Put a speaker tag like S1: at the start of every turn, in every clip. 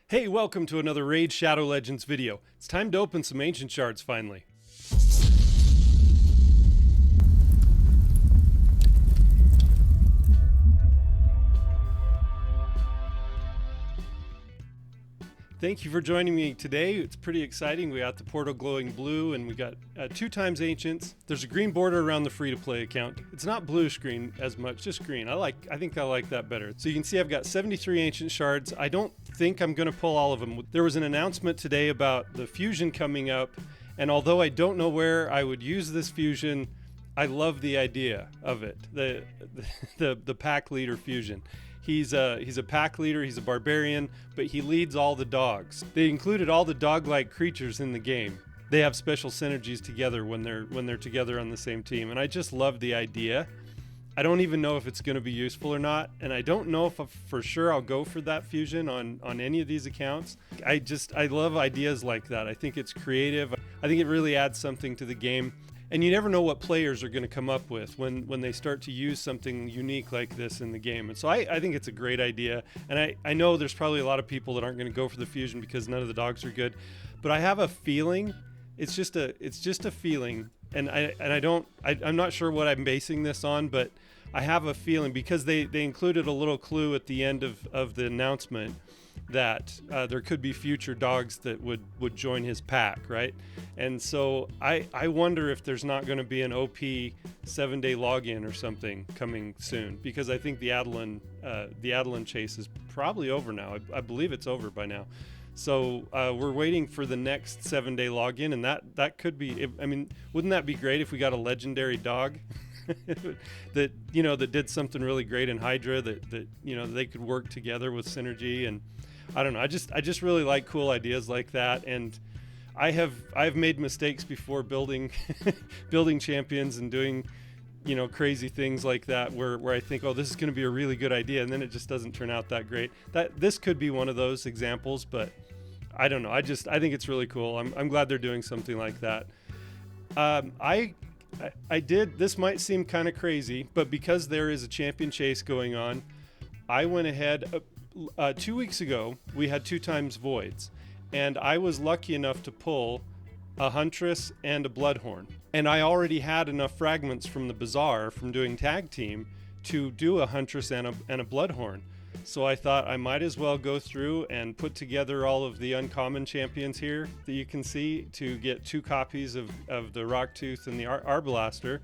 S1: Hey, welcome to another Raid Shadow Legends video. It's time to open some ancient shards finally. Thank you for joining me today. It's pretty exciting. We got the portal glowing blue and we got 2x ancients. There's a green border around the free-to-play account. It's not blue screen as much, just green. I think I like that better. So you can see I've got 73 ancient shards. I don't think I'm going to pull all of them. There was an announcement today about the fusion coming up, and although I don't know where I would use this fusion, I love the idea of it. The pack leader fusion. He's a pack leader, he's a barbarian, but he leads all the dogs. They included all the dog-like creatures in the game. They have special synergies together when they're together on the same team, and I just love the idea. I don't even know if it's going to be useful or not, and I don't know if for sure I'll go for that fusion on any of these accounts. I love ideas like that. I think it's creative. I think it really adds something to the game. And you never know what players are going to come up with when they start to use something unique like this in the game. And so I think it's a great idea. And I know there's probably a lot of people that aren't going to go for the fusion because none of the dogs are good. But I have a feeling, it's just a feeling. And I'm not sure what I'm basing this on, but I have a feeling because they included a little clue at the end of the announcement that there could be future dogs that would join his pack, right? And so I wonder if there's not going to be an OP 7-day login or something coming soon, because I think the Adeline chase is probably over now. I believe it's over by now. So we're waiting for the next 7-day login, and that could be. I mean, wouldn't that be great if we got a legendary dog that did something really great in Hydra, that they could work together with synergy. And I don't know, I just really like cool ideas like that. And I've made mistakes before building building champions and doing crazy things like that where I think, oh, this is going to be a really good idea, and then it just doesn't turn out that great. This could be one of those examples, but I don't know. I think it's really cool. I'm glad they're doing something like that. This might seem kind of crazy, but because there is a champion chase going on, I went ahead. 2 weeks ago, we had 2x voids, and I was lucky enough to pull a huntress and a bloodhorn. And I already had enough fragments from the bazaar from doing tag team to do a huntress and a bloodhorn. So I thought I might as well go through and put together all of the uncommon champions here that you can see to get 2 copies of the Rocktooth and the Arbalaster,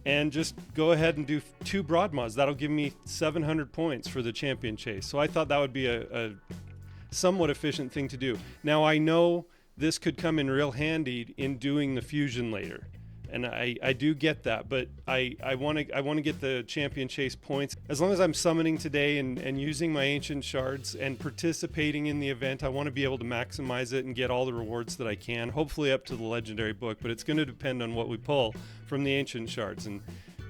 S1: and just go ahead and do 2 Broadmaws. That'll give me 700 points for the champion chase. So I thought that would be a somewhat efficient thing to do. Now I know this could come in real handy in doing the fusion later, and I do get that, but I want to get the champion chase points. As long as I'm summoning today and using my ancient shards and participating in the event, I want to be able to maximize it and get all the rewards that I can, hopefully up to the legendary book, but it's going to depend on what we pull from the ancient shards. And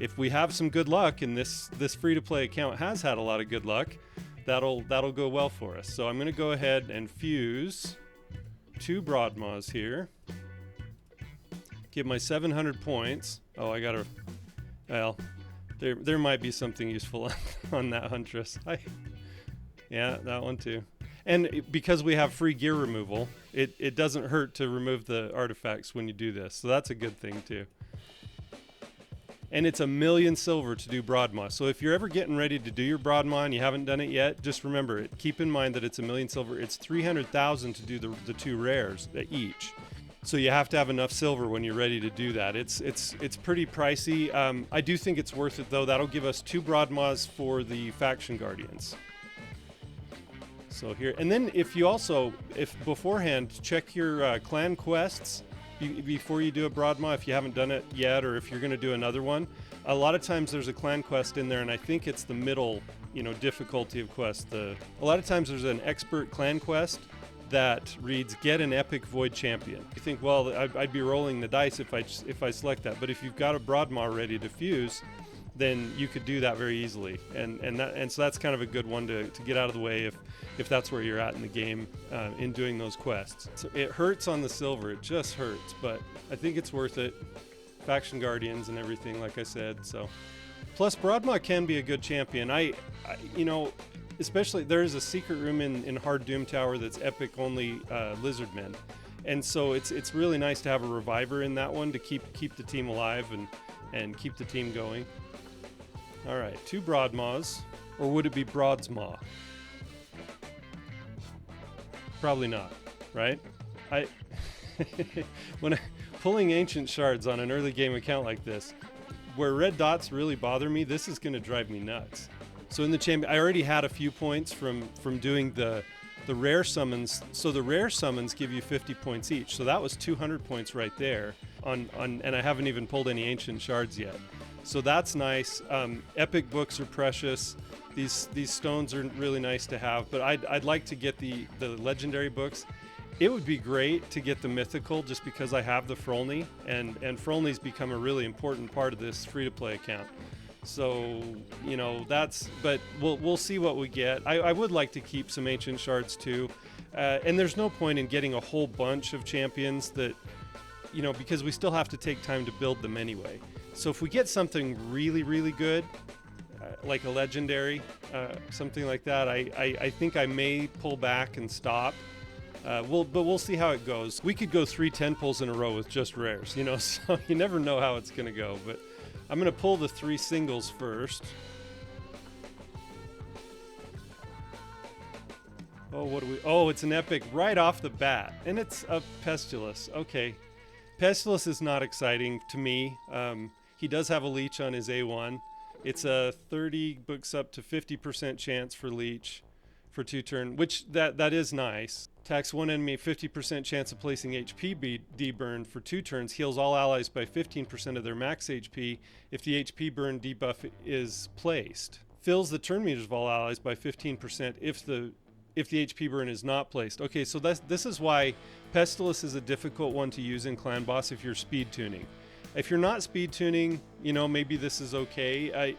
S1: if we have some good luck, and this free-to-play account has had a lot of good luck, that'll go well for us. So I'm going to go ahead and fuse 2 Broadmaws here. Get my 700 points. Oh, there might be something useful on that huntress. Yeah, that one too. And because we have free gear removal, it doesn't hurt to remove the artifacts when you do this. So that's a good thing too. And it's 1,000,000 silver to do Broadmaw. So if you're ever getting ready to do your Broadmaw and you haven't done it yet, just remember it. Keep in mind that it's 1,000,000 silver. It's 300,000 to do the 2 rares each. So you have to have enough silver when you're ready to do that. It's pretty pricey. I do think it's worth it though. That'll give us 2 Broadmaws for the faction guardians. So here, and then if beforehand, check your clan quests before you do a Broadmaw, if you haven't done it yet, or if you're going to do another one. A lot of times there's a clan quest in there, and I think it's the middle difficulty of quest. A lot of times there's an expert clan quest that reads get an epic void champion. You think, well, I'd be rolling the dice if I select that, but if you've got a Broadmaw ready to fuse, then you could do that very easily, and so that's kind of a good one to get out of the way if that's where you're at in the game in doing those quests. So it hurts on the silver, it just hurts, but I think it's worth it. Faction guardians and everything, like I said. So plus Broadmaw can be a good champion. especially there is a secret room in Hard Doom Tower that's epic only Lizardmen. And so it's really nice to have a reviver in that one to keep the team alive and keep the team going. All right, 2 Broadmaws, or would it be Broadsmaw? Probably not, right? When pulling ancient shards on an early game account like this, where red dots really bother me, this is going to drive me nuts. So in the champion, I already had a few points from doing the rare summons. So the rare summons give you 50 points each. So that was 200 points right there and I haven't even pulled any ancient shards yet. So that's nice. Epic books are precious. These stones are really nice to have, but I'd like to get the legendary books. It would be great to get the mythical just because I have the Frolny, and Frolny's become a really important part of this free-to-play account. So, you know, but we'll see what we get. I would like to keep some ancient shards too. And there's no point in getting a whole bunch of champions that, you know, because we still have to take time to build them anyway. So if we get something really, really good, like a legendary, something like that, I think I may pull back and stop. But we'll see how it goes. We could go 3 10 pulls in a row with just rares, you know, so you never know how it's going to go. But I'm going to pull the 3 singles first. Oh, what do we... Oh, it's an epic right off the bat. And it's a Pestilus. Okay. Pestilus is not exciting to me. He does have a leech on his A1. It's a 30 books up to 50% chance for leech for 2 turn, which that is nice. Attacks one enemy, 50% chance of placing HP deburn for 2 turns. Heals all allies by 15% of their max HP if the HP burn debuff is placed. Fills the turn meters of all allies by 15% if the HP burn is not placed. Okay, so this is why Pestilus is a difficult one to use in Clan Boss if you're speed tuning. If you're not speed tuning, you know, maybe this is okay.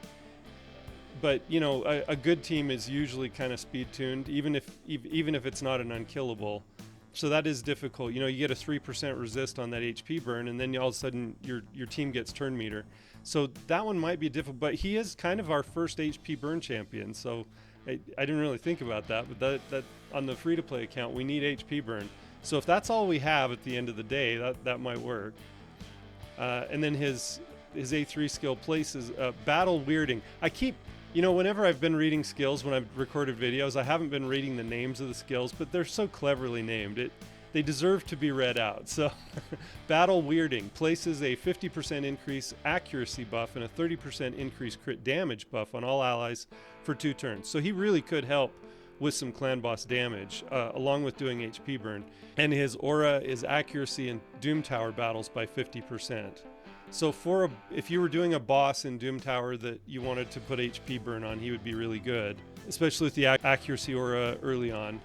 S1: But you know, a good team is usually kind of speed tuned, even if it's not an unkillable. So that is difficult. You know, you get a 3% resist on that HP burn, and then all of a sudden your team gets turn meter. So that one might be difficult. But he is kind of our first HP burn champion. So I didn't really think about that. But that on the free to play account, we need HP burn. So if that's all we have at the end of the day, that might work. And then his A3 skill places battle weirding. You know, whenever I've been reading skills, when I've recorded videos, I haven't been reading the names of the skills, but they're so cleverly named. They deserve to be read out. So, Battle Weirding places a 50% increase accuracy buff and a 30% increase crit damage buff on all allies for 2 turns. So he really could help with some clan boss damage, along with doing HP burn. And his aura is accuracy in Doom Tower battles by 50%. So if you were doing a boss in Doom Tower that you wanted to put HP burn on, he would be really good, especially with the accuracy aura early on.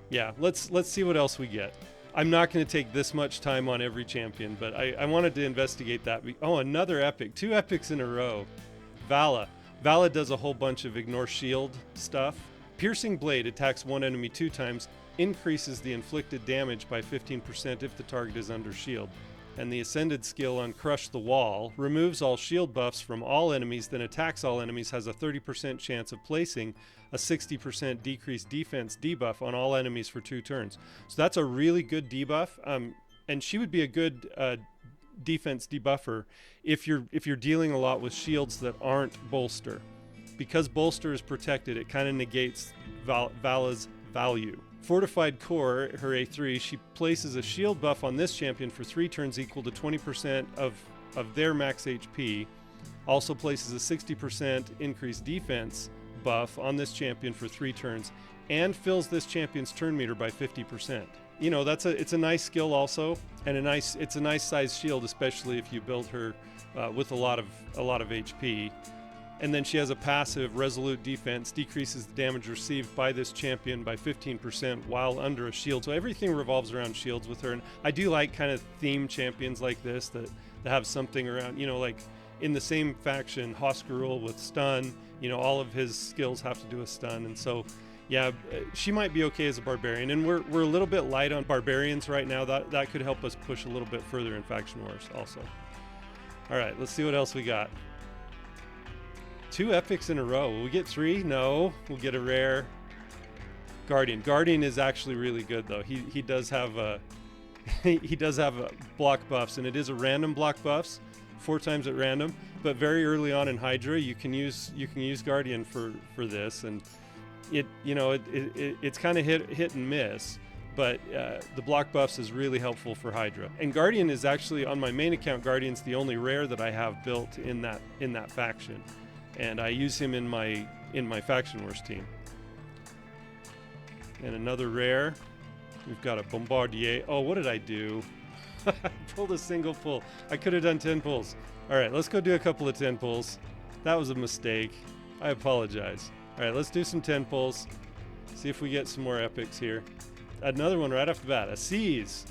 S1: Yeah, let's see what else we get. I'm not going to take this much time on every champion, but I wanted to investigate that. Oh, another epic. 2 epics in a row. Vala. Vala does a whole bunch of ignore shield stuff. Piercing Blade attacks one enemy 2 times, increases the inflicted damage by 15% if the target is under shield. And the Ascended skill on Crush the Wall removes all shield buffs from all enemies, then attacks all enemies, has a 30% chance of placing a 60% decreased defense debuff on all enemies for 2 turns. So that's a really good debuff, and she would be a good defense debuffer if you're dealing a lot with shields that aren't bolster. Because bolster is protected, it kind of negates Vala's value. Fortified Core, her A3, she places a shield buff on this champion for 3 turns equal to 20% of their max HP. Also places a 60% increased defense buff on this champion for 3 turns, and fills this champion's turn meter by 50%. You know, it's a nice skill also, and it's a nice size shield, especially if you build her with a lot of HP. And then she has a passive, Resolute Defense, decreases the damage received by this champion by 15% while under a shield. So everything revolves around shields with her. And I do like kind of themed champions like this that have something around, you know, like in the same faction, Hoskarul with stun, you know, all of his skills have to do with stun. And so, yeah, she might be okay as a barbarian. And we're a little bit light on barbarians right now. That could help us push a little bit further in Faction Wars also. All right, let's see what else we got. 2 epics in a row. Will we get 3? No. We'll get a rare. Guardian. Guardian is actually really good though. He does have he does have block buffs, and it is a random block buffs, 4 times at random. But very early on in Hydra, you can use Guardian for this, and it's kind of hit and miss. But the block buffs is really helpful for Hydra. And Guardian is actually, on my main account, Guardian's the only rare that I have built in that faction, and I use him in my Faction Wars team. And another rare. We've got a Bombardier. Oh, what did I do? I pulled a single pull. I could have done 10 pulls. All right, let's go do a couple of 10 pulls. That was a mistake. I apologize. All right, let's do some 10 pulls. See if we get some more epics here. Another one right off the bat. A Seize.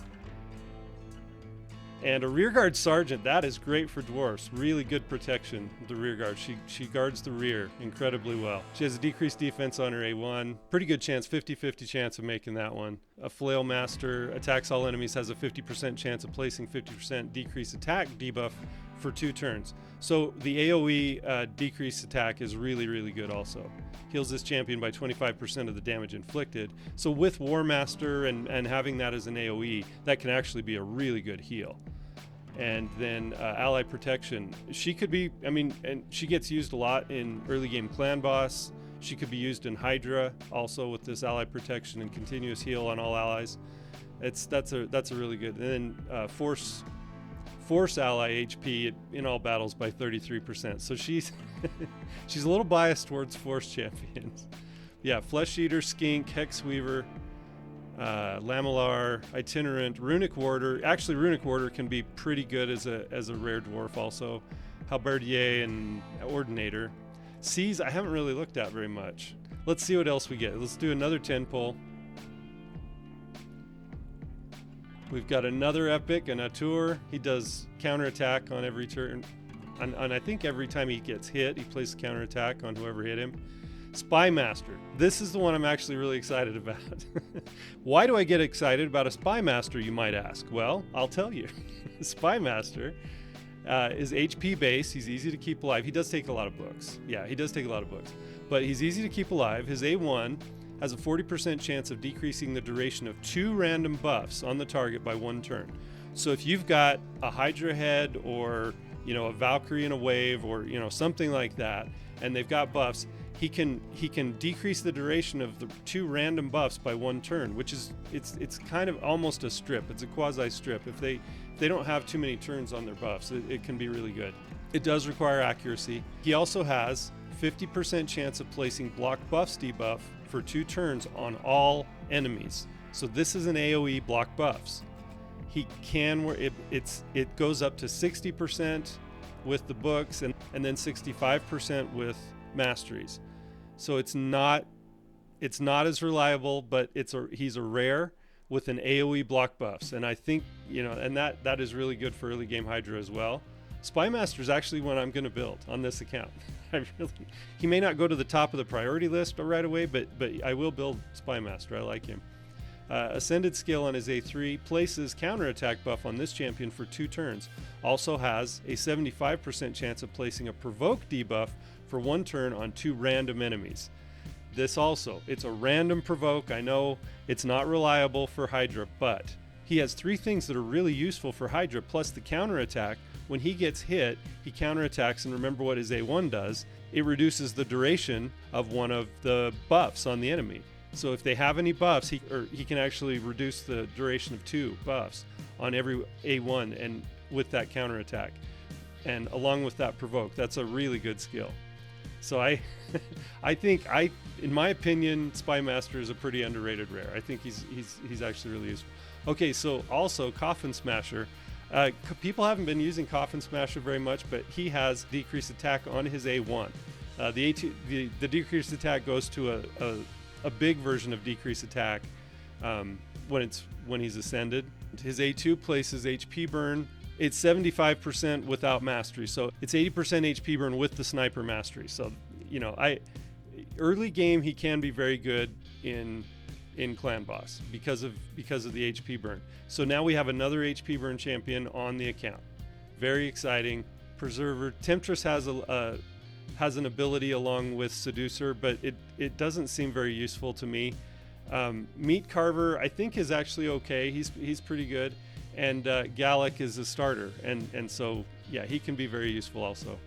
S1: And a Rearguard Sergeant. That is great for dwarfs. Really good protection, the rearguard. She guards the rear incredibly well. She has a decreased defense on her A1. Pretty good chance, 50-50 chance of making that one. A Flail Master attacks all enemies, has a 50% chance of placing 50% decreased attack debuff for 2 turns. So the AoE decreased attack is really, really good also. Heals this champion by 25% of the damage inflicted. So with War Master and having that as an AoE, that can actually be a really good heal. And then Ally Protection. She could be, and she gets used a lot in early game Clan Boss. She could be used in Hydra also with this Ally Protection and continuous heal on all allies. That's a really good. And then Force ally HP in all battles by 33%. So she's she's a little biased towards Force champions. Yeah, Flesh Eater, Skink, Hex Weaver, Lamellar, Itinerant, Runic Warder. Actually, Runic Warder can be pretty good as a rare dwarf also. Halberdier and Ordinator. Seize I haven't really looked at very much. Let's see what else we get. Let's do another 10 pull. We've got another epic, an Atur. He does counterattack on every turn. And I think every time he gets hit, he plays counterattack on whoever hit him. Spy Master. This is the one I'm actually really excited about. Why do I get excited about a Spy Master, you might ask? Well, I'll tell you. Spy Master is HP base. He's easy to keep alive. He does take a lot of books. Yeah, he does take a lot of books. But he's easy to keep alive. His A1 has a 40% chance of decreasing the duration of 2 random buffs on the target by 1 turn. So if you've got a Hydra head or a Valkyrie in a wave or something like that, and they've got buffs, he can decrease the duration of the 2 random buffs by 1 turn, which is it's kind of almost a strip. It's a quasi strip. If they don't have too many turns on their buffs, it can be really good. It does require accuracy. He also has 50% chance of placing block buffs debuff for 2 turns on all enemies. So this is an AoE block buffs. He can it goes up to 60% with the books and then 65% with masteries. So it's not as reliable, but he's a rare with an AoE block buffs, and I think and that is really good for early game Hydra as well. Spy Master is actually one I'm going to build on this account. He may not go to the top of the priority list right away, but I will build Spy Master. I like him. Ascended skill on his A3 places counterattack buff on this champion for 2 turns. Also has a 75% chance of placing a provoke debuff for 1 turn on 2 random enemies. This also, it's a random provoke. I know it's not reliable for Hydra, but he has 3 things that are really useful for Hydra, plus the counterattack. When he gets hit, he counterattacks, and remember what his A1 does. It reduces the duration of one of the buffs on the enemy. So if they have any buffs, he can actually reduce the duration of 2 buffs on every A1 and with that counterattack. And along with that provoke, that's a really good skill. So I think in my opinion, Spy Master is a pretty underrated rare. I think he's actually really useful. Okay, so also Coffin Smasher. People haven't been using Coffin Smasher very much, but he has decreased attack on his A1. The A2, the decreased attack goes to a big version of decreased attack when he's ascended. His A2 places HP burn. It's 75% without mastery, so it's 80% HP burn with the sniper mastery. So early game he can be very good in Clan Boss because of the HP burn. So now we have another HP burn champion on the account. Very exciting. Preserver. Temptress has has an ability along with Seducer, but it doesn't seem very useful to me. Meat Carver, I think, is actually okay. He's pretty good. And Gallic is a starter. And so, yeah, he can be very useful also.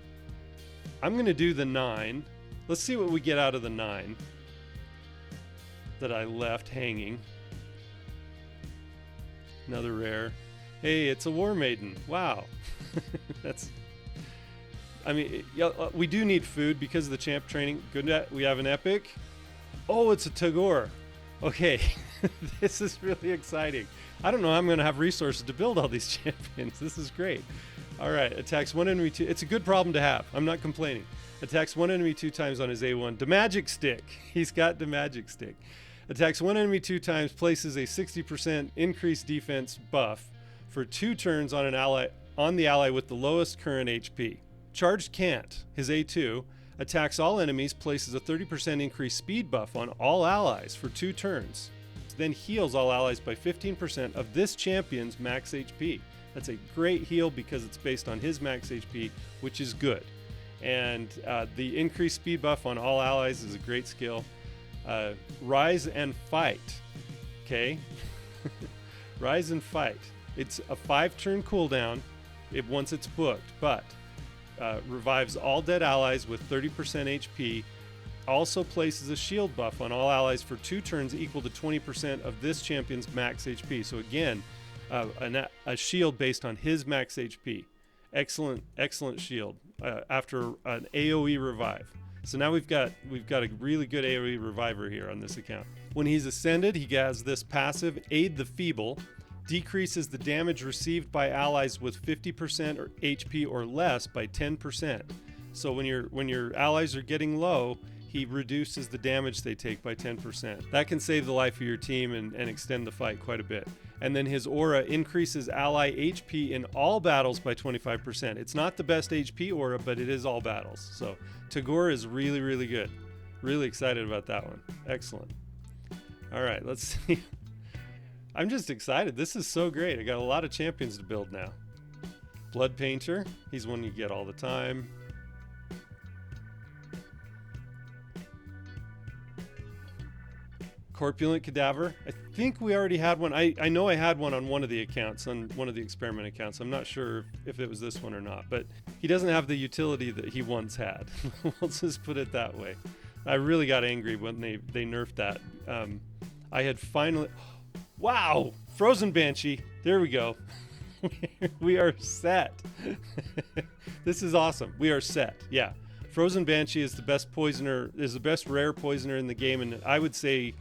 S1: I'm going to do the 9. Let's see what we get out of the 9 that I left hanging. Another rare. Hey, it's a War Maiden. Wow. We do need food because of the champ training. Good. We have an epic. Oh, it's a Tagore. Okay. This is really exciting. I don't know how I'm going to have resources to build all these champions. This is great. All right. Attacks one enemy 2. It's a good problem to have. I'm not complaining. Attacks one enemy 2 times on his A1. The magic stick. He's got the magic stick. Attacks one enemy 2 times. Places a 60% increased defense buff for 2 turns on the ally with the lowest current HP. Charged Can't, his A2, attacks all enemies, places a 30% increased speed buff on all allies for 2 turns. Then heals all allies by 15% of this champion's max HP. That's a great heal because it's based on his max HP, which is good. And the increased speed buff on all allies is a great skill. Rise and Fight. Okay? Rise and Fight. It's a 5-turn cooldown once it's booked, but revives all dead allies with 30% HP. Also places a shield buff on all allies for 2 turns equal to 20% of this champion's max HP. So again, a shield based on his max HP. Excellent shield after an AoE revive. So now we've got a really good AoE reviver here on this account. When he's ascended, he has this passive, Aid the Feeble, decreases the damage received by allies with 50% or HP or less by 10%. So when your allies are getting low, he reduces the damage they take by 10%. That can save the life of your team and extend the fight quite a bit. And then his aura increases ally HP in all battles by 25%. It's not the best HP aura, but it is all battles. So Tagore is really, really good. Really excited about that one. Excellent. All right, let's see. I'm just excited. This is so great. I got a lot of champions to build now. Blood Painter. He's one you get all the time. Corpulent Cadaver. I think we already had one. I know I had one on one of the accounts, on one of the experiment accounts. I'm not sure if it was this one or not, but he doesn't have the utility that he once had. We'll just put it that way. I really got angry when they nerfed that. I had finally... Wow! Frozen Banshee. There we go. We are set. This is awesome. We are set. Yeah. Frozen Banshee is the best poisoner, is the best rare poisoner in the game, and I would say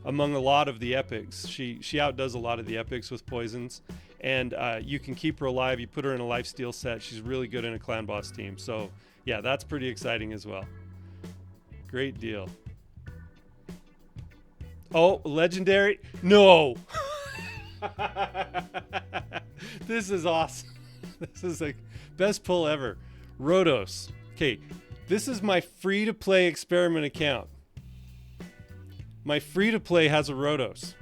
S1: among a lot of the epics. She outdoes a lot of the epics with poisons, and you can keep her alive. You put her in a lifesteal set. She's really good in a clan boss team. So yeah, that's pretty exciting as well. Great deal. Oh, legendary? No. This is awesome. This is the best pull ever. Rhodos. Okay, this is my free-to-play experiment account. My free-to-play has a Rhodos.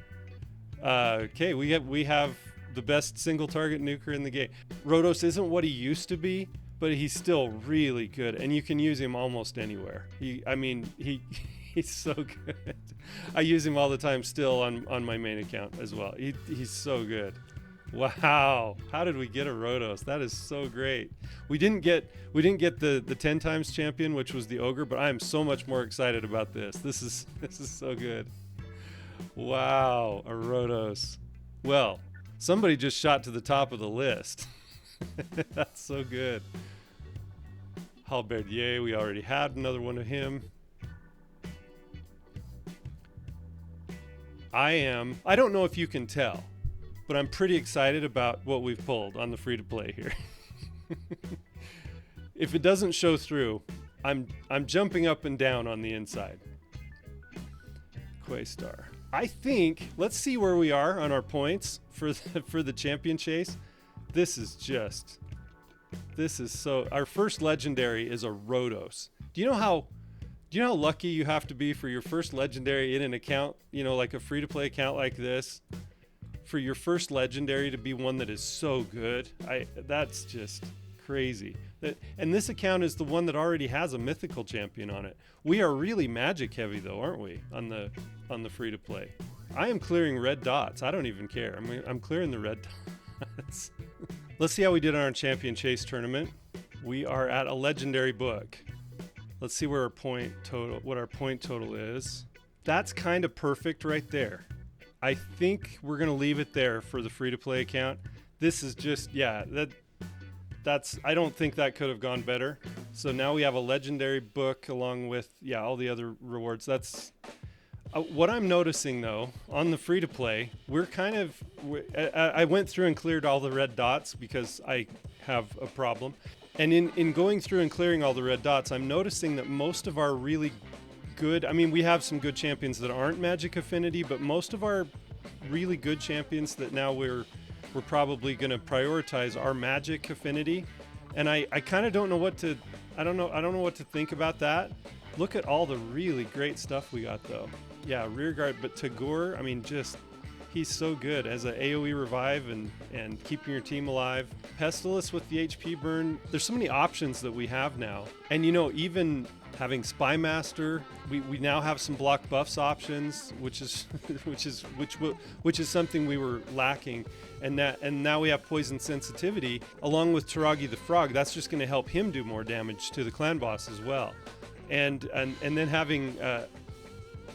S1: Okay, we have the best single target nuker in the game. Rhodos isn't what he used to be, but he's still really good, and you can use him almost anywhere. He's so good. I use him all the time still on my main account as well. He's so good. Wow. How did we get a Rhodos? That is so great. We didn't get the 10 times champion, which was the ogre, but I am so much more excited about this. This is so good. Wow, a Rhodos. Well, somebody just shot to the top of the list. That's so good. Halberdier, we already had another one of him. I don't know if you can tell, but I'm pretty excited about what we've pulled on the free-to-play here. If it doesn't show through, I'm jumping up and down on the inside. Quaystar. I think, let's see where we are on our points for the champion chase. This is so, our first legendary is a Rhodos. Do you know how lucky you have to be for your first legendary in an account, like a free-to-play account like this, for your first legendary to be one that is so good? That's just crazy. And this account is the one that already has a mythical champion on it. We are really magic heavy though, aren't we? On the free to play. I am clearing red dots. I don't even care. I'm clearing the red dots. Let's see how we did on our champion chase tournament. We are at a legendary book. Let's see where what our point total is. That's kind of perfect right there. I think we're going to leave it there for the free to play account. This is just, yeah, that's I don't think that could have gone better. So now we have a legendary book along with, yeah, all the other rewards. That's what I'm noticing though on the free to play. I went through and cleared all the red dots because I have a problem. And in going through and clearing all the red dots, I'm noticing that most of our really good, I mean, we have some good champions that aren't magic affinity, but most of our really good champions that now we're probably going to prioritize are magic affinity. And I kind of don't know I don't know what to think about that. Look at all the really great stuff we got though. Yeah, rear guard, but Tagore, I mean, he's so good as an AoE revive and keeping your team alive. Pestilus with the HP burn. There's so many options that we have now. And even having Spy Master, we now have some block buffs options, which is something we were lacking. And now we have poison sensitivity along with Taragi the Frog. That's just going to help him do more damage to the clan boss as well. And then having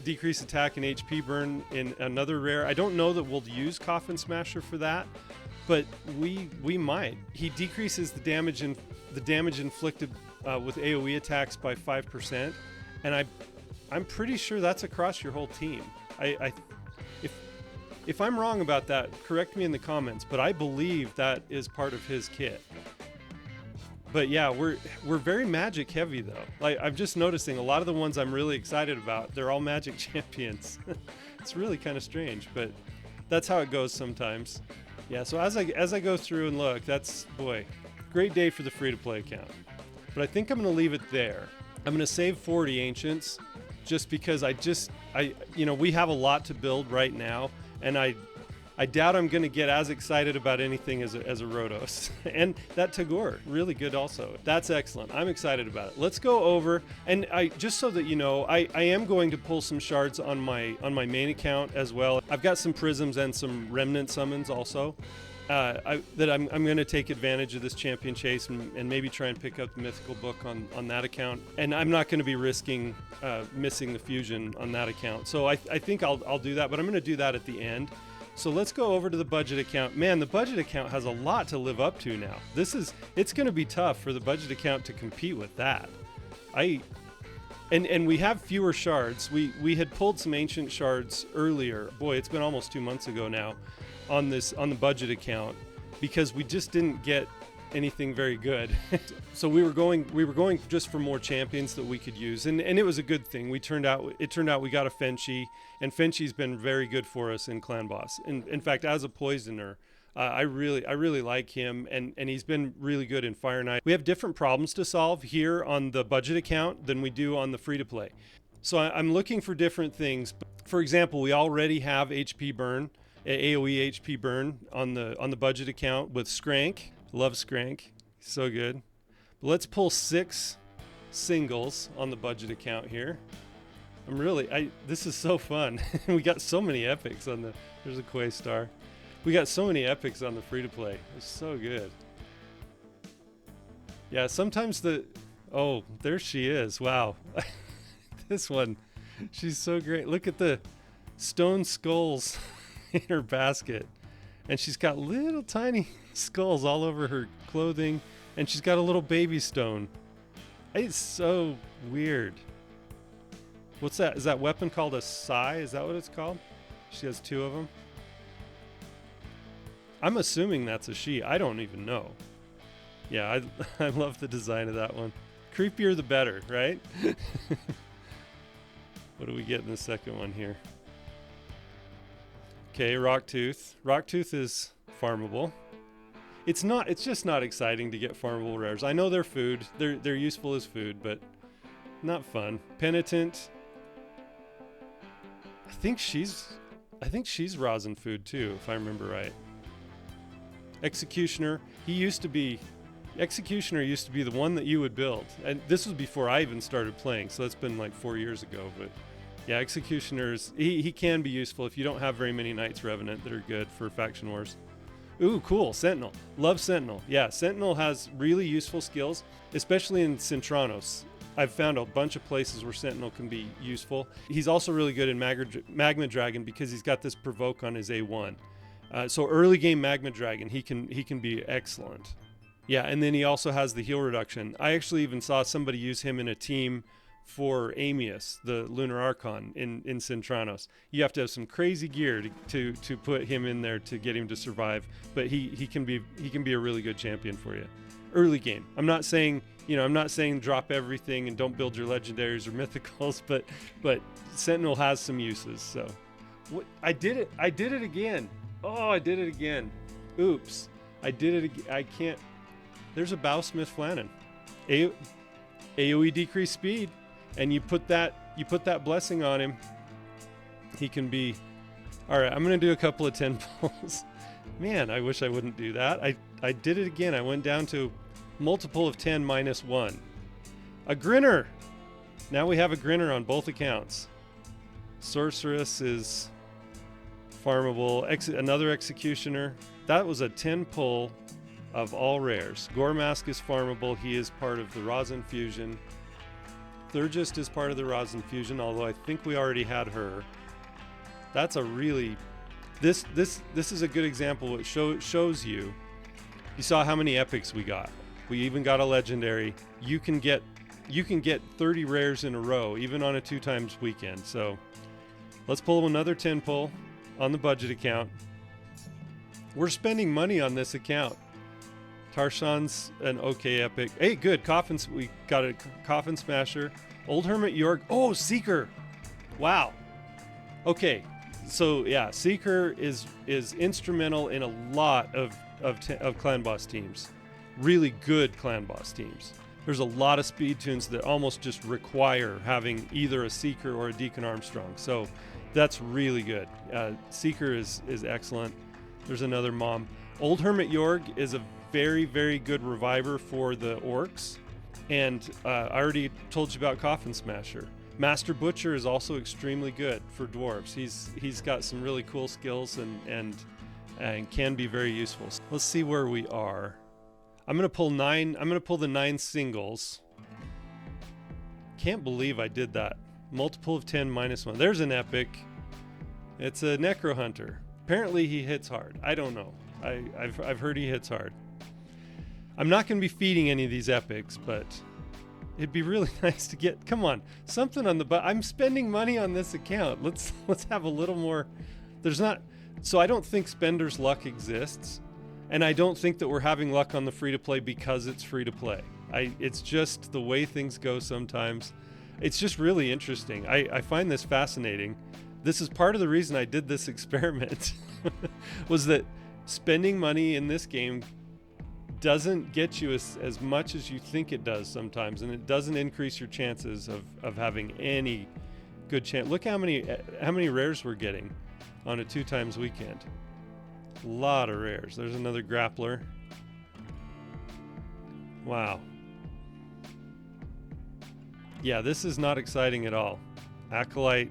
S1: decrease attack and HP burn in another rare. I don't know that we'll use Coffin Smasher for that, but we might. He decreases the damage inflicted with AoE attacks by 5%, and I'm pretty sure that's across your whole team. If I'm wrong about that, correct me in the comments, but I believe that is part of his kit. But yeah, we're very magic heavy though. Like, I'm just noticing a lot of the ones I'm really excited about, they're all magic champions. It's really kind of strange, but that's how it goes sometimes. Yeah, so as I go through and look, great day for the free to play account. But I think I'm going to leave it there. I'm going to save 40 ancients just because we have a lot to build right now, and I doubt I'm going to get as excited about anything as a Rhodos. And that Tagore, really good also. That's excellent. I'm excited about it. Let's go over, and just so that you know, I am going to pull some shards on my main account as well. I've got some prisms and some remnant summons also. That I'm going to take advantage of this champion chase and maybe try and pick up the mythical book on that account. And I'm not going to be risking missing the fusion on that account. So I think I'll do that, but I'm going to do that at the end. So let's go over to the budget account. Man, the budget account has a lot to live up to now. It's going to be tough for the budget account to compete with that. And we have fewer shards. We had pulled some ancient shards earlier. Boy, it's been almost 2 months ago now on the budget account because we just didn't get anything very good. So we were going just for more champions that we could use, and it was a good thing. It turned out we got a Fenchie, and Fenchie's been very good for us in Clan Boss. In fact, as a poisoner, I really like him, and he's been really good in Fire Knight. We have different problems to solve here on the budget account than we do on the free to play. So I'm looking for different things. For example, we already have HP burn, AoE HP burn on the budget account with Skrank. Love Skrank, so good. But let's pull 6 singles on the budget account here. This is so fun. We got so many epics there's a Quay Star. We got so many epics on the free to play. It's so good. Yeah, sometimes there she is. Wow. This one, she's so great. Look at the stone skulls in her basket. And she's got little tiny skulls all over her clothing, and she's got a little baby stone. It's so weird. What's that? Is that weapon called a Sai? Is that what it's called? She has 2 of them. I'm assuming that's a she. I don't even know. Yeah, I love the design of that one. Creepier the better, right? What do we get in the second one here? Okay, Rocktooth. Rocktooth is farmable. It's just not exciting to get farmable rares. I know they're food. They're useful as food, but not fun. Penitent. I think she's rosin food too, if I remember right. Executioner. He used to be Executioner used to be the one that you would build, and this was before I even started playing, so that's been like 4 years ago. But yeah, Executioners, he can be useful if you don't have very many Knights Revenant that are good for faction wars. Ooh, cool, Sentinel. Love Sentinel. Yeah, Sentinel has really useful skills, especially in Cintranos. I've found a bunch of places where Sentinel can be useful. He's also really good in Magma Dragon because he's got this provoke on his A1. So early game Magma Dragon, he can be excellent. Yeah, and then he also has the heal reduction. I actually even saw somebody use him in a team for Amius, the Lunar Archon in Cintranos. You have to have some crazy gear to put him in there to get him to survive, but he can be a really good champion for you. Early game. I'm not saying drop everything and don't build your legendaries or mythicals, but Sentinel has some uses. So I did it again. Oh, I did it again. Oops. I did it again. I can't. There's a Bowsmith Flannan. AoE decrease speed, and you put that blessing on him. He can be. All right, I'm gonna do a couple of 10 pulls. Man, I wish I wouldn't do that. I did it again. I went down to multiple of 10 minus 1. A Grinner. Now we have a Grinner on both accounts. Sorceress is farmable. Another Executioner. That was a 10 pull of all rares. Goremask is farmable. He is part of the Rosin Fusion. Thurgist is part of the Rosin Fusion, although I think we already had her. That's a really... This is a good example. It shows you. You saw how many epics we got. We even got a legendary. You can get 30 rares in a row, even on a 2x weekend. So let's pull another 10 pull on the budget account. We're spending money on this account. Tarshan's an okay epic. Hey, good. Coffins. We got a Coffin Smasher. Old Hermit York. Oh, Seeker. Wow. Okay. So yeah, Seeker is instrumental in a lot of clan boss teams. Really good clan boss teams. There's a lot of speed tunes that almost just require having either a Seeker or a Deacon Armstrong. So that's really good. Seeker is excellent. There's another mom. Old Hermit Yorg is a very, very good reviver for the orcs. And I already told you about Coffin Smasher. Master Butcher is also extremely good for dwarves. He's got some really cool skills and can be very useful. Let's see where we are. I'm gonna pull the 9 singles. Can't believe I did that. Multiple of 10 minus 1. There's an epic. It's a Necro Hunter. Apparently he hits hard. I don't know. I've heard he hits hard. I'm not going to be feeding any of these epics, but it'd be really nice to get, come on, something on the I'm spending money on this account. Let's have a little more. So I don't think Spender's luck exists, and I don't think that we're having luck on the free-to-play because it's free-to-play. It's just the way things go sometimes. It's just really interesting. I find this fascinating. This is part of the reason I did this experiment, was that spending money in this game doesn't get you as much as you think it does sometimes, and it doesn't increase your chances of having any good chance. Look how many rares we're getting on a 2x weekend. A lot of rares. There's another grappler. Wow. Yeah, this is not exciting at all. Acolyte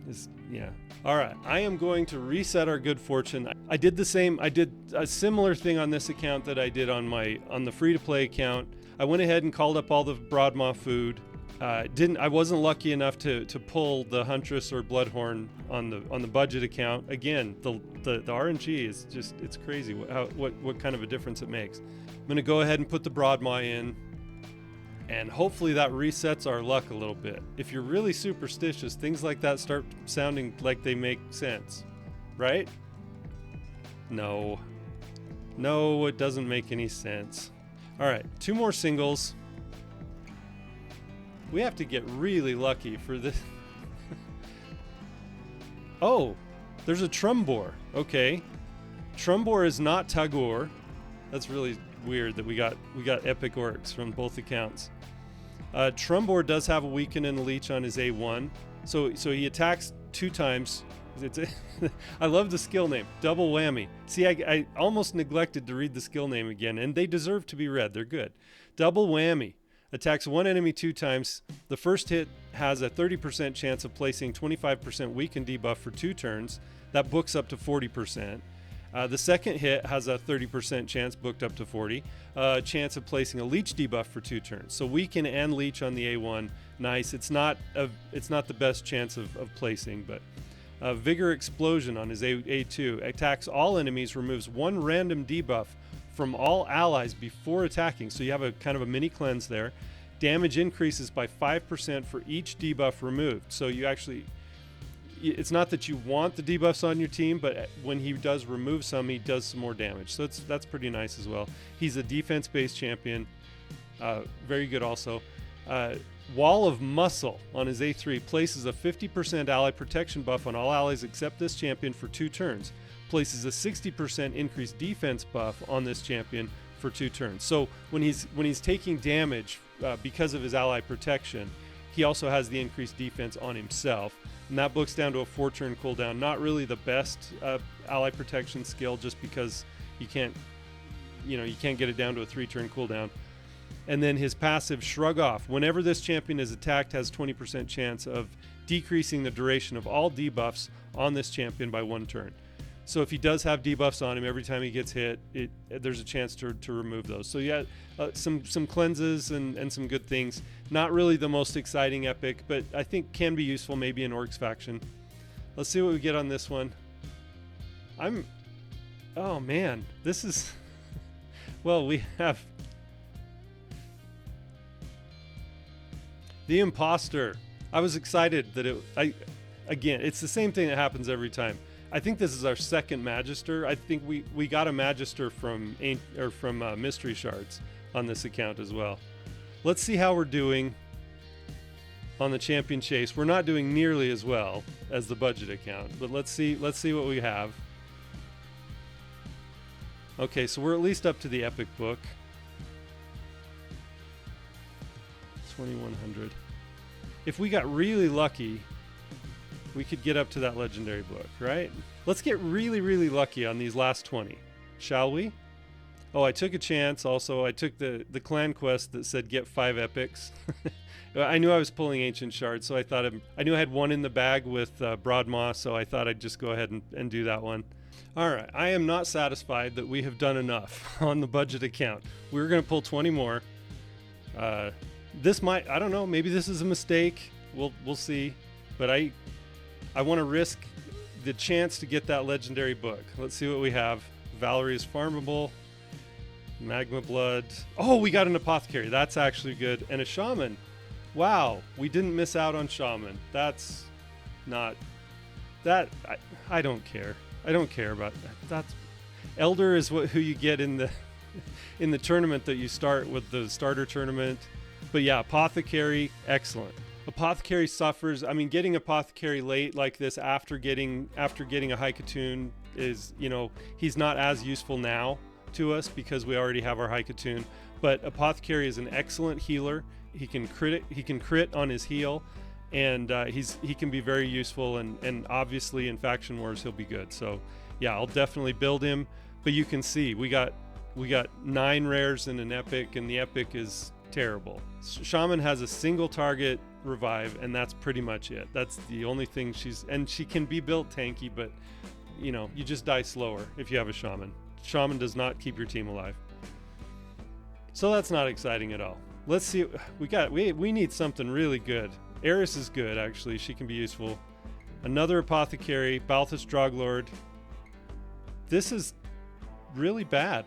S1: is, yeah. All right, I am going to reset our good fortune. I did a similar thing on this account that I did on the free-to-play account. I went ahead and called up all the Broadmaw food. I wasn't lucky enough to pull the Huntress or Bloodhorn on the budget account. Again, the RNG is just, it's crazy what kind of a difference it makes. I'm gonna go ahead and put the Broadmaw in, and hopefully that resets our luck a little bit. If you're really superstitious, things like that start sounding like they make sense, right? No, it doesn't make any sense. All right, 2 more singles. We have to get really lucky for this. Oh, there's a Trumbor. Okay. Trumbor is not Tagor. That's really weird that we got epic orcs from both accounts. Trumbor does have a weaken and a leech on his A1. So he attacks 2 times. It's I love the skill name, double whammy. See, I almost neglected to read the skill name again, and they deserve to be read. They're good. Double whammy. Attacks one enemy 2 times. The first hit has a 30% chance of placing 25% weaken debuff for 2 turns. That books up to 40%. The second hit has a 30% chance, booked up to 40, chance of placing a leech debuff for 2 turns. So weaken and leech on the A1, nice. It's not the best chance of placing, but Vigor Explosion on his A2 attacks all enemies, removes 1 random debuff from all allies before attacking. So you have a kind of a mini cleanse there. Damage increases by 5% for each debuff removed. So you actually, it's not that you want the debuffs on your team, but when he does remove some, he does some more damage. So that's pretty nice as well. He's a defense-based champion. Very good also. Wall of Muscle on his A3 places a 50% ally protection buff on all allies except this champion for 2 turns. Places a 60% increased defense buff on this champion for 2 turns. So when he's taking damage because of his ally protection, he also has the increased defense on himself, and that books down to a 4-turn cooldown. Not really the best ally protection skill, just because you can't get it down to a 3-turn cooldown. And then his passive, Shrug Off. Whenever this champion is attacked, has 20% chance of decreasing the duration of all debuffs on this champion by 1 turn. So if he does have debuffs on him, every time he gets hit, there's a chance to remove those. So yeah, some cleanses and some good things. Not really the most exciting epic, but I think can be useful maybe in Orcs faction. Let's see what we get on this one. Oh man, this is, well, we have the Imposter. I was excited that again, it's the same thing that happens every time. I think this is our second Magister. I think we got a Magister from Mystery Shards on this account as well. Let's see how we're doing on the Champion Chase. We're not doing nearly as well as the budget account, but let's see what we have. Okay, so we're at least up to the epic book. 2100. If we got really lucky, we could get up to that legendary book, right? Let's get really, really lucky on these last 20, shall we? Oh, I took a chance. Also, I took the clan quest that said get 5 epics. I knew I was pulling ancient shards, so I knew I had 1 in the bag with Broadmaw, so I thought I'd just go ahead and do that one. All right, I am not satisfied that we have done enough on the budget account. We're going to pull 20 more. This might, I don't know, maybe this is a mistake. We'll see. But I want to risk the chance to get that legendary book. Let's see what we have. Valerie is farmable. Magma Blood. Oh, we got an Apothecary. That's actually good. And a Shaman. Wow, we didn't miss out on Shaman. That's not... That... I don't care. I don't care about that. That's... Elder is who you get in the tournament that you start with, the starter tournament. But yeah, Apothecary, excellent. Apothecary suffers. I mean, getting Apothecary late like this after getting a Haikatoon is, he's not as useful now to us because we already have our Haikatoon. But Apothecary is an excellent healer. He can crit on his heal, and he can be very useful. And obviously in Faction Wars he'll be good. So yeah, I'll definitely build him. But you can see we got 9 rares and an epic, and the epic is terrible. Shaman has a single target revive, and that's pretty much it. That's the only thing she can be built tanky, but you just die slower if you have a Shaman. Shaman does not keep your team alive. So that's not exciting at all. Let's see. We need something really good. Eris is good, actually. She can be useful. Another Apothecary, Balthus Droglord. This is really bad.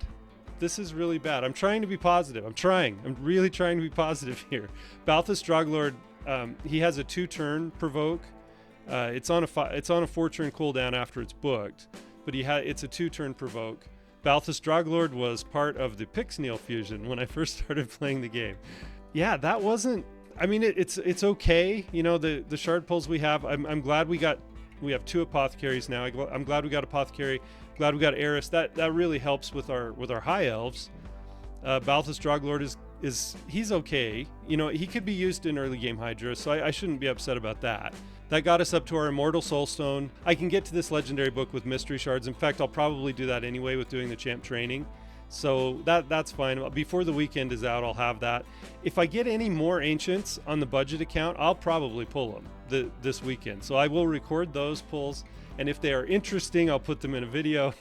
S1: This is really bad. I'm trying to be positive. I'm really trying to be positive here. Balthus Droglord, he has a 2-turn provoke. It's on a 4-turn cooldown after it's booked, but it's a 2-turn provoke. Balthus Droglord was part of the Pixneal fusion when I first started playing the game. Yeah, that wasn't... I mean, it's okay. The shard pulls we have. I'm glad we have 2 Apothecaries now. I'm glad we got Apothecary. Glad we got Eris. That really helps with our high elves. Balthus Droglord he's okay. He could be used in early game Hydra, so I shouldn't be upset about that. That got us up to our Immortal Soulstone. I can get to this legendary book with mystery shards. In fact, I'll probably do that anyway with doing the champ training. So that's fine. Before the weekend is out, I'll have that. If I get any more ancients on the budget account, I'll probably pull them this weekend. So I will record those pulls, and if they are interesting, I'll put them in a video.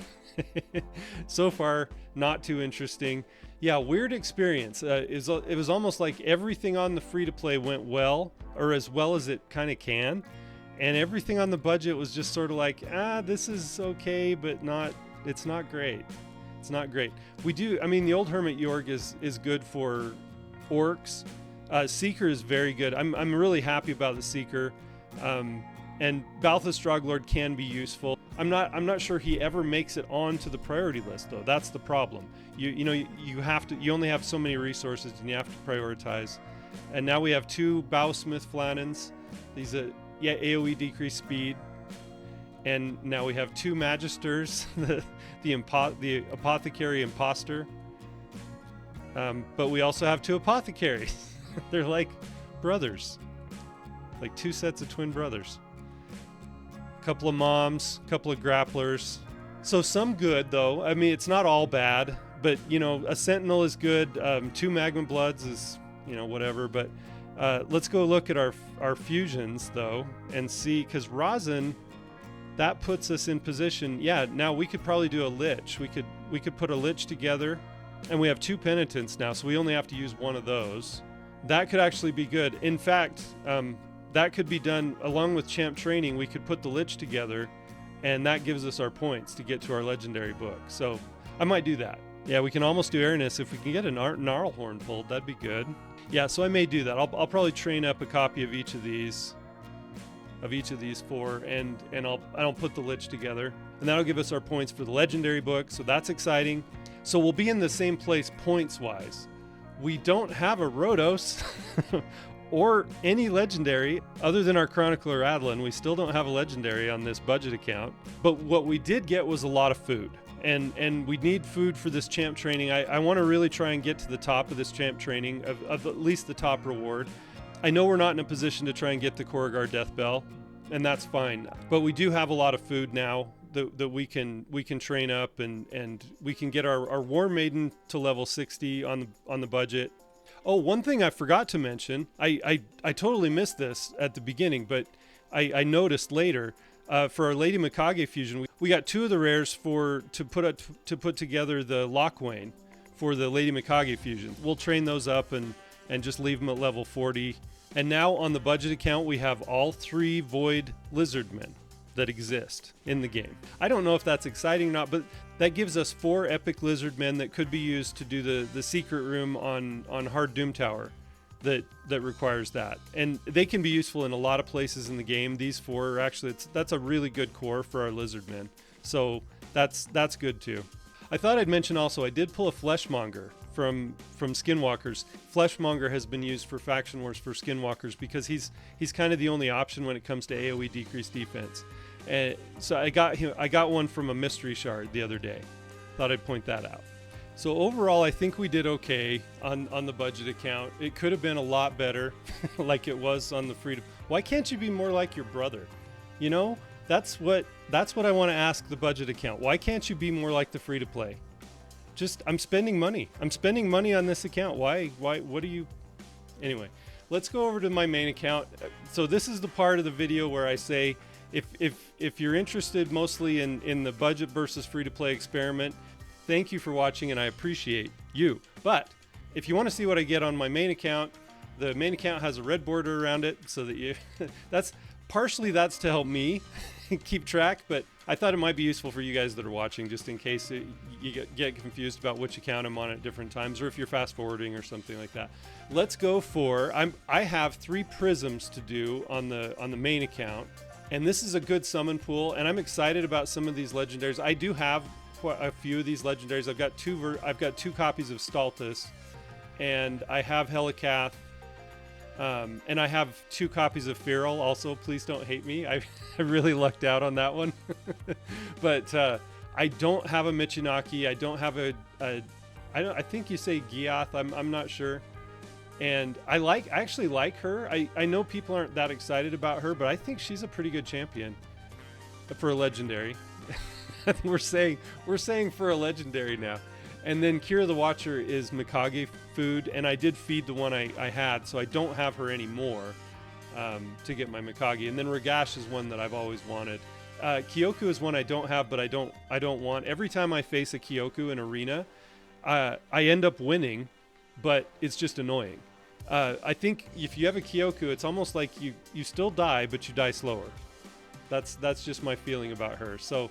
S1: So far, not too interesting. Yeah, weird experience. It was almost like everything on the free-to-play went well, or as well as it kind of can, and everything on the budget was just sort of like, this is okay, but it's not great. It's not great. I mean, the old Hermit Yorg is good for orcs. Seeker is very good. I'm really happy about the Seeker. And Balthus Droglord can be useful. I'm not sure he ever makes it onto the priority list though. That's the problem. You only have so many resources and you have to prioritize. And now we have 2 Bowsmith Flannans. These AoE decrease speed. And now we have 2 Magisters, the Apothecary Imposter. But we also have 2 Apothecaries. They're like brothers. Like 2 sets of twin brothers. Couple of moms, couple of grapplers. So some good though. I mean, it's not all bad, but a Sentinel is good. 2 Magma Bloods is, whatever. But let's go look at our fusions though and see, because Rosin, that puts us in position. Yeah, now we could probably do a Lich. We could put a Lich together, and we have 2 Penitents now, so we only have to use 1 of those. That could actually be good. In fact, that could be done along with champ training. We could put the Lich together, and that gives us our points to get to our legendary book. So I might do that. Yeah, we can almost do Airness. If we can get a Gnarlhorn pulled, that'd be good. Yeah, so I may do that. I'll probably train up a copy of each of these 4, and I'll put the Lich together, and that'll give us our points for the legendary book. So that's exciting. So we'll be in the same place points wise. We don't have a Rhodos or any legendary other than our Chronicler Adlin. We still don't have a legendary on this budget account, but what we did get was a lot of food, and we need food for this champ training. I want to really try and get to the top of this champ training of at least the top reward. I know we're not in a position to try and get the Korrigar Death Bell, and that's fine, but we do have a lot of food now that we can train up, and we can get our War Maiden to level 60 on the budget. Oh, one thing I forgot to mention, I totally missed this at the beginning, but I noticed later, for our Lady Mikage fusion, we got 2 of the rares to put together the Lockwane for the Lady Mikage fusion. We'll train those up and just leave them at level 40. And now on the budget account, we have all 3 Void Lizardmen that exist in the game. I don't know if that's exciting or not, but that gives us 4 epic Lizardmen that could be used to do the secret room on Hard Doom Tower that requires that. And they can be useful in a lot of places in the game. These 4 are actually, that's a really good core for our Lizardmen. So that's good too. I thought I'd mention also, I did pull a Fleshmonger from Skinwalkers. Fleshmonger has been used for Faction Wars for Skinwalkers because he's kind of the only option when it comes to AoE decreased defense. And so I got one from a mystery shard the other day. Thought I'd point that out. So overall, I think we did okay on the budget account. It could have been a lot better, like it was on the free. Why can't you be more like your brother? That's what I want to ask the budget account. Why can't you be more like the free to play? I'm spending money. I'm spending money on this account. Why, what do you... Anyway, let's go over to my main account. So this is the part of the video where I say, if you're interested mostly in the budget versus free-to-play experiment, thank you for watching and I appreciate you. But if you want to see what I get on my main account, the main account has a red border around it so that that's to help me keep track, but I thought it might be useful for you guys that are watching, just in case you get confused about which account I'm on at different times, or if you're fast forwarding or something like that. Let's go for, I have 3 prisms to do on the main account, and this is a good summon pool, and I'm excited about some of these legendaries. I do have quite a few of these legendaries. I've got 2 copies of Staltus, and I have Helicath, and I have 2 copies of Feral also. Please don't hate me. I really lucked out on that one. But I don't have a Michinaki. I don't have I think you say Giath. I'm not sure. And I actually like her. I know people aren't that excited about her, but I think she's a pretty good champion for a legendary. we're saying for a legendary now. And then Kira the Watcher is Mikage food, and I did feed the one I had, so I don't have her anymore to get my Mikage. And then Ragash is one that I've always wanted. Kyoku is one I don't have, but I don't want. Every time I face a Kyoku in arena, I end up winning, but it's just annoying. I think if you have a Kyoku, it's almost like you still die, but you die slower. That's just my feeling about her. So,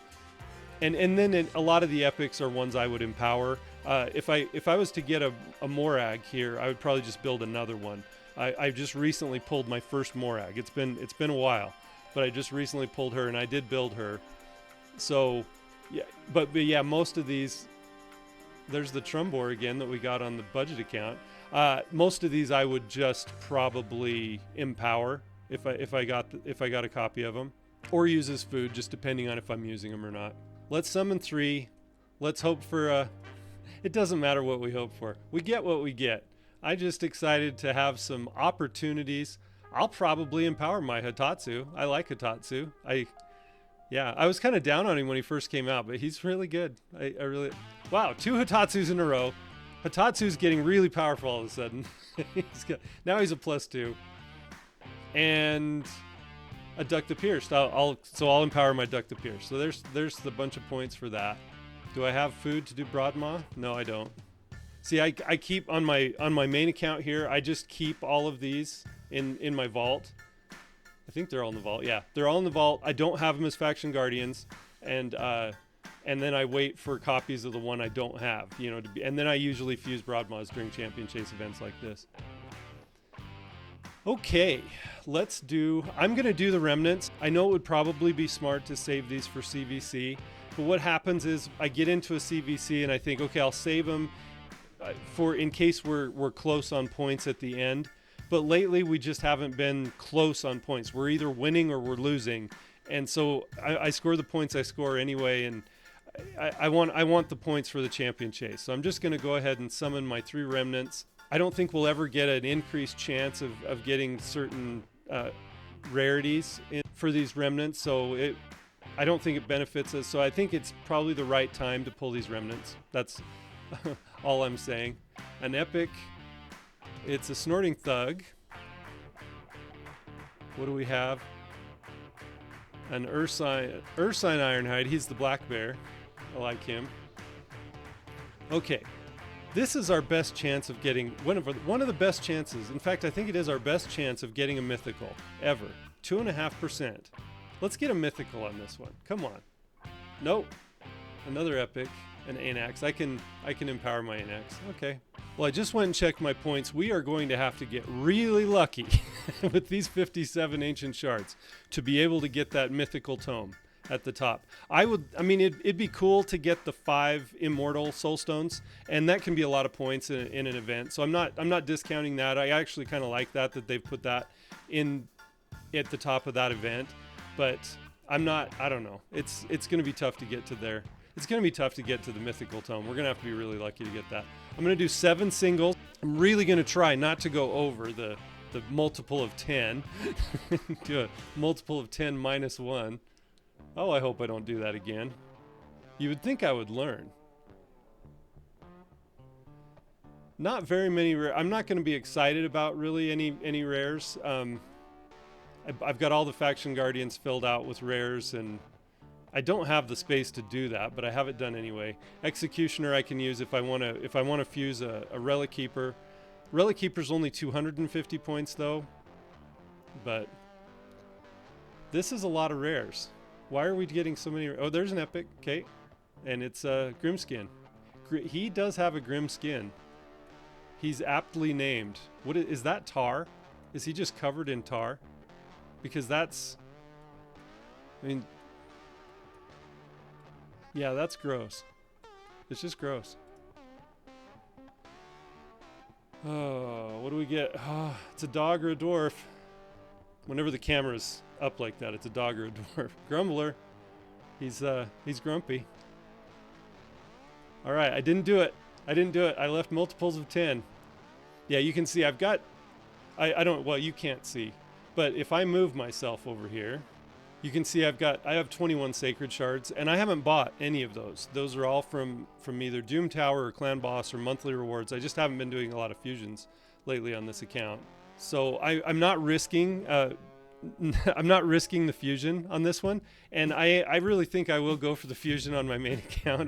S1: and then a lot of the epics are ones I would empower. If I was to get a Morag here, I would probably just build another one. I just recently pulled my first Morag. It's been a while, but I just recently pulled her, and I did build her. So, yeah, but yeah, most of these. There's the Trumbor again that we got on the budget account. Most of these I would just probably empower if I got a copy of them, or use as food, just depending on if I'm using them or not. Let's summon 3. Let's hope for it doesn't matter what we hope for. We get what we get. I'm just excited to have some opportunities. I'll probably empower my Hitatsu. I like Hitatsu. I was kind of down on him when he first came out, but he's really good. I really... Wow, 2 Hitatsus in a row. Hitatsu's getting really powerful all of a sudden. Now he's a +2. And a Ducta Pierced. I'll empower my Ducta Pierced. So there's the bunch of points for that. Do I have food to do Broadmaw? No, I don't. See, I keep on my main account here, I just keep all of these in my vault. I think they're all in the vault. Yeah, they're all in the vault. I don't have them as Faction Guardians, and then I wait for copies of the one I don't have, and then I usually fuse Broadmaws during Champion Chase events like this. Okay, I'm going to do the remnants. I know it would probably be smart to save these for CVC, but what happens is I get into a CVC and I think, okay, I'll save them for in case we're close on points at the end. But lately we just haven't been close on points. We're either winning or we're losing. And so I score the points I score anyway, and I want the points for the champion chase. So I'm just going to go ahead and summon my 3 remnants. I don't think we'll ever get an increased chance of getting certain rarities for these remnants. So I don't think it benefits us. So I think it's probably the right time to pull these remnants. That's all I'm saying. An epic. It's a Snorting Thug. What do we have? An Ursine Ironhide. He's the black bear. I like him. Okay. This is our best chance of getting one of the best chances. In fact, I think it is our best chance of getting a mythical ever. 2.5%. Let's get a mythical on this one. Come on. Nope. Another epic. An Anax. I can empower my Anax. Okay. Well, I just went and checked my points. We are going to have to get really lucky with these 57 ancient shards to be able to get that mythical tome at the top. It'd be cool to get the 5 immortal soul stones, and that can be a lot of points in an event. So I'm not discounting that. I actually kind of like that they've put that in at the top of that event, but I don't know. It's going to be tough to get to there. It's going to be tough to get to the mythical tome. We're going to have to be really lucky to get that. I'm going to do 7 singles. I'm really going to try not to go over the multiple of 10. Do a multiple of 10 minus 1. Oh, I hope I don't do that again. You would think I would learn. Not very many rare. I'm not going to be excited about really any rares. I've got all the Faction Guardians filled out with rares, and I don't have the space to do that, but I have it done anyway. Executioner I can use if I want to fuse a Relic Keeper. Relic Keeper's only 250 points though, but this is a lot of rares. Why are we getting so many? Oh, there's an epic, okay, and it's a Grimskin. He does have a Grimskin. He's aptly named. What is that? Tar? Is he just covered in tar? Because that's, yeah, that's gross. It's just gross. Oh, what do we get? Oh, it's a dog or a dwarf. Whenever the camera's up like that, it's a dog or a dwarf. Grumbler. He's grumpy. All right, I didn't do it. I left multiples of 10. Yeah, you can see I've got, I don't, well, you can't see, but if I move myself over here, you can see I have 21 sacred shards, and I haven't bought any of those. Those are all from either Doom Tower or Clan Boss or monthly rewards. I just haven't been doing a lot of fusions lately on this account. So I'm not risking I'm not risking the fusion on this one, and I really think I will go for the fusion on my main account.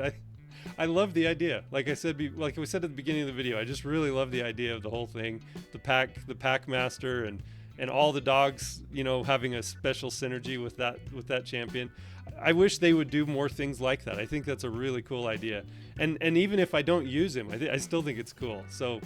S1: I love the idea. Like we said at the beginning of the video, I just really love the idea of the whole thing, the pack master, and all the dogs, you know, having a special synergy with that champion. I wish they would do more things like that. I think that's a really cool idea. And even if I don't use him, I still think it's cool. So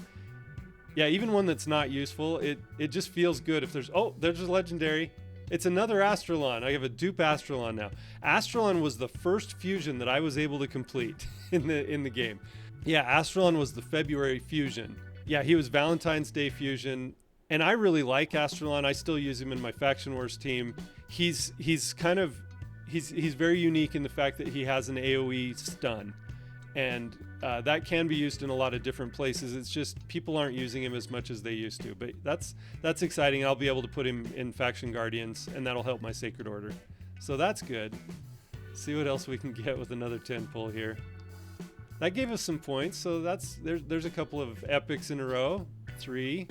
S1: yeah, even one that's not useful, it just feels good if there's a legendary. It's another Astralon. I have a dupe Astralon now. Astralon was the first fusion that I was able to complete in the game. Yeah, Astralon was the February fusion. Yeah, he was Valentine's Day fusion. And I really like Astralon. I still use him in my Faction Wars team. He's very unique in the fact that he has an AoE stun. And that can be used in a lot of different places. It's just people aren't using him as much as they used to. But that's exciting. I'll be able to put him in Faction Guardians, and that'll help my Sacred Order. So that's good. See what else we can get with another 10 pull here. That gave us some points. So there's a couple of epics in a row. 3.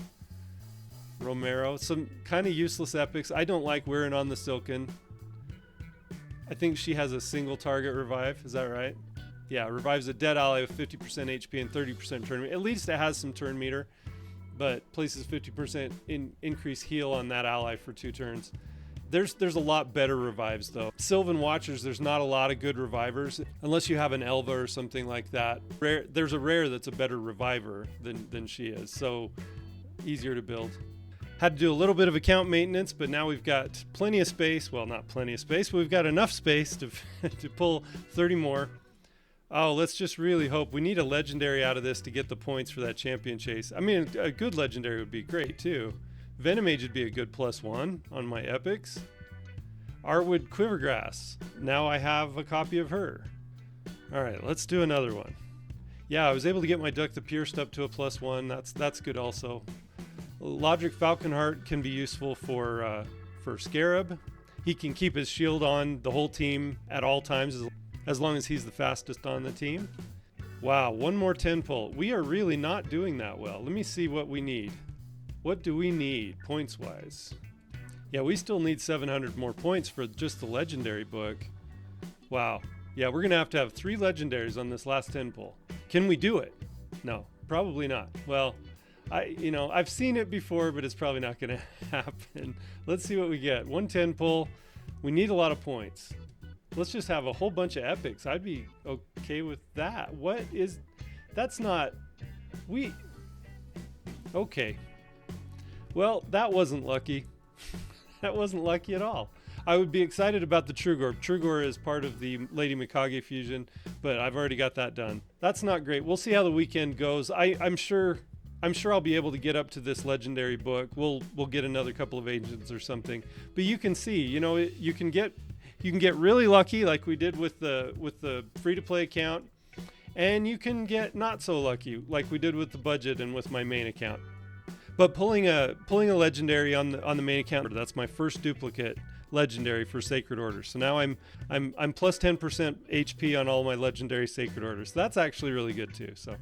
S1: Romero. Some kind of useless epics. I don't like wearing on the Silken. I think she has a single target revive. Is that right? Yeah, revives a dead ally with 50% HP and 30% turn meter. At least it has some turn meter, but places 50% increase heal on that ally for 2 turns. There's a lot better revives though. Sylvan Watchers, there's not a lot of good revivers unless you have an Elva or something like that. There's a rare that's a better reviver than she is, so easier to build. Had to do a little bit of account maintenance, but now we've got plenty of space. Well, not plenty of space, but we've got enough space to pull 30 more. Oh, let's just really hope. We need a legendary out of this to get the points for that champion chase. I mean, a good legendary would be great too. Venomage would be a good +1 on my epics. Artwood Quivergrass. Now I have a copy of her. All right, let's do another one. Yeah, I was able to get my Duck the Pierced up to a +1. That's good also. Logic Falconheart can be useful for Scarab. He can keep his shield on the whole team at all times as long as he's the fastest on the team. Wow, one more 10 pull. We are really not doing that well. Let me see what we need. What do we need points wise? Yeah, we still need 700 more points for just the legendary book. Wow. Yeah, we're gonna have to have 3 legendaries on this last 10 pull. Can we do it? No, probably not. Well, I've seen it before, but it's probably not gonna happen. Let's see what we get. 110 pull. We need a lot of points. Let's just have a whole bunch of epics. I'd be okay with that. Okay. Well, that wasn't lucky. That wasn't lucky at all. I would be excited about the Trugor. Trugor is part of the Lady Mikage fusion, but I've already got that done. That's not great. We'll see how the weekend goes. I'm sure I'll be able to get up to this legendary book. We'll get another couple of agents or something. But you can see, you can get really lucky like we did with the free-to-play account, and you can get not so lucky like we did with the budget and with my main account. But pulling a legendary on the main account, that's my first duplicate legendary for Sacred Order. So now I'm plus 10% HP on all my legendary Sacred Orders. So that's actually really good too. So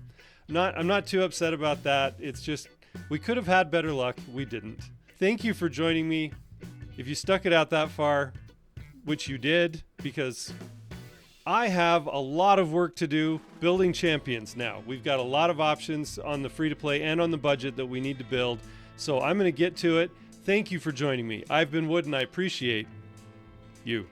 S1: I'm not too upset about that. It's just we could have had better luck. We didn't. Thank you for joining me. If you stuck it out that far, which you did, because I have a lot of work to do building champions now. We've got a lot of options on the free-to-play and on the budget that we need to build. So I'm going to get to it. Thank you for joining me. I've been Wood, and I appreciate you.